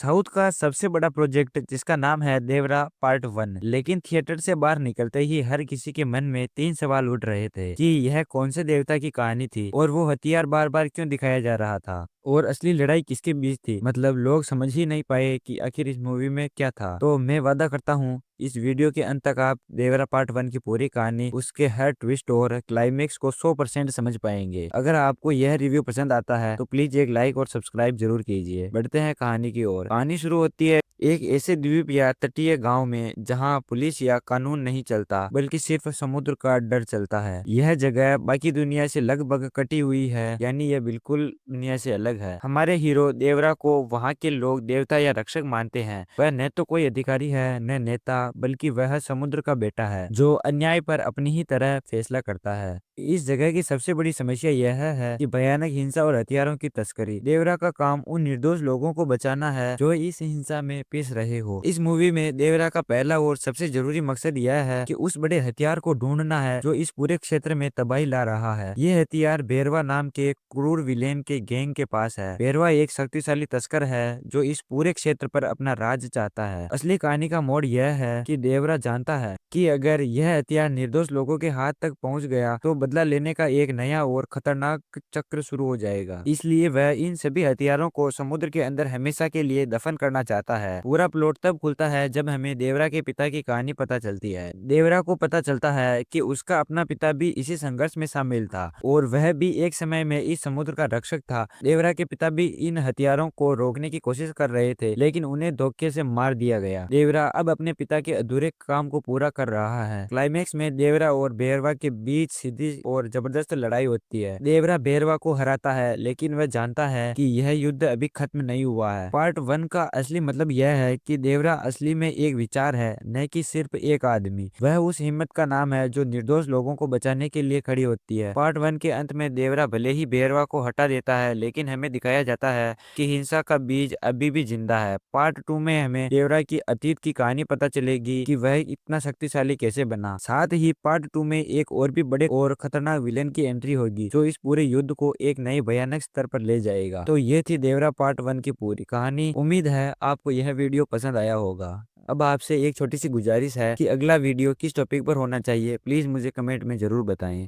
South का सबसे बड़ा प्रोजेक्ट जिसका नाम है देवरा पार्ट 1, लेकिन थिएटर से बाहर निकलते ही हर किसी के मन में 3 सवाल उठ रहे थे कि यह कौन से देवता की कहानी थी और वो हथियार बार बार क्यों दिखाया जा रहा था और असली लड़ाई किसके बीच थी। मतलब लोग समझ ही नहीं पाए कि आखिर इस मूवी में क्या था। तो मैं वादा करता हूँ इस वीडियो के अंत तक आप देवरा पार्ट 1 की पूरी कहानी, उसके हर ट्विस्ट और क्लाइमेक्स को 100% समझ पाएंगे। अगर आपको यह रिव्यू पसंद आता है तो प्लीज एक लाइक और सब्सक्राइब जरूर कीजिए। बढ़ते हैं कहानी की ओर। कहानी शुरू होती है एक ऐसे द्वीप या तटीय गांव में जहां पुलिस या कानून नहीं चलता, बल्कि सिर्फ समुद्र का डर चलता है। यह जगह बाकी दुनिया से लगभग कटी हुई है, यानी यह बिल्कुल दुनिया से अलग है। हमारे हीरो देवरा को वहां के लोग देवता या रक्षक मानते हैं। वह न तो कोई अधिकारी है न नेता, बल्कि वह समुद्र का बेटा है जो अन्याय पर अपनी ही तरह फैसला करता है। इस जगह की सबसे बड़ी समस्या यह है कि भयानक हिंसा और हथियारों की तस्करी। देवरा का काम उन निर्दोष लोगों को बचाना है जो इस हिंसा में पेश रहे हो। इस मूवी में देवरा का पहला और सबसे जरूरी मकसद यह है कि उस बड़े हथियार को ढूंढना है जो इस पूरे क्षेत्र में तबाही ला रहा है। ये हथियार बेरवा नाम के क्रूर विलेन के गैंग के पास है। बेरवा एक शक्तिशाली तस्कर है जो इस पूरे क्षेत्र पर अपना राज चाहता है। असली कहानी का मोड़ यह है कि देवरा जानता है कि अगर यह हथियार निर्दोष लोगों के हाथ तक पहुंच गया तो बदला लेने का एक नया और खतरनाक चक्र शुरू हो जाएगा। इसलिए वह इन सभी हथियारों को समुद्र के अंदर हमेशा के लिए दफन करना चाहता है। पूरा प्लॉट तब खुलता है जब हमें देवरा के पिता की कहानी पता चलती है। देवरा को पता चलता है कि उसका अपना पिता भी इसी संघर्ष में शामिल था और वह भी एक समय में इस समुद्र का रक्षक था। देवरा के पिता भी इन हथियारों को रोकने की कोशिश कर रहे थे, लेकिन उन्हें धोखे से मार दिया गया। देवरा अब अपने पिता के अधूरे काम को पूरा कर रहा है। क्लाइमेक्स में देवरा और बेरवा के बीच सीधी और जबरदस्त लड़ाई होती है। देवरा बेरवा को हराता है, लेकिन वह जानता है कि यह युद्ध अभी खत्म नहीं हुआ है। पार्ट 1 का असली मतलब यह है कि देवरा असली में एक विचार है, न कि सिर्फ एक आदमी। वह उस हिम्मत का नाम है जो निर्दोष लोगों को बचाने के लिए खड़ी होती है। पार्ट 1 के अंत में देवरा भले ही बेरवा को हटा देता है, लेकिन हमें दिखाया जाता है कि हिंसा का बीज अभी भी जिंदा है। पार्ट 2 में हमें देवरा की अतीत की कहानी पता चलेगी कि वह इतना शक्तिशाली कैसे बना। साथ ही पार्ट 2 में एक और भी बड़े और खतरनाक विलेन की एंट्री होगी जो इस पूरे युद्ध को एक नए भयानक स्तर पर ले जाएगा। तो ये थी देवरा पार्ट 1 की पूरी कहानी। उम्मीद है आपको यह वीडियो पसंद आया होगा। अब आपसे एक छोटी सी गुजारिश है कि अगला वीडियो किस टॉपिक पर होना चाहिए, प्लीज मुझे कमेंट में जरूर बताएं।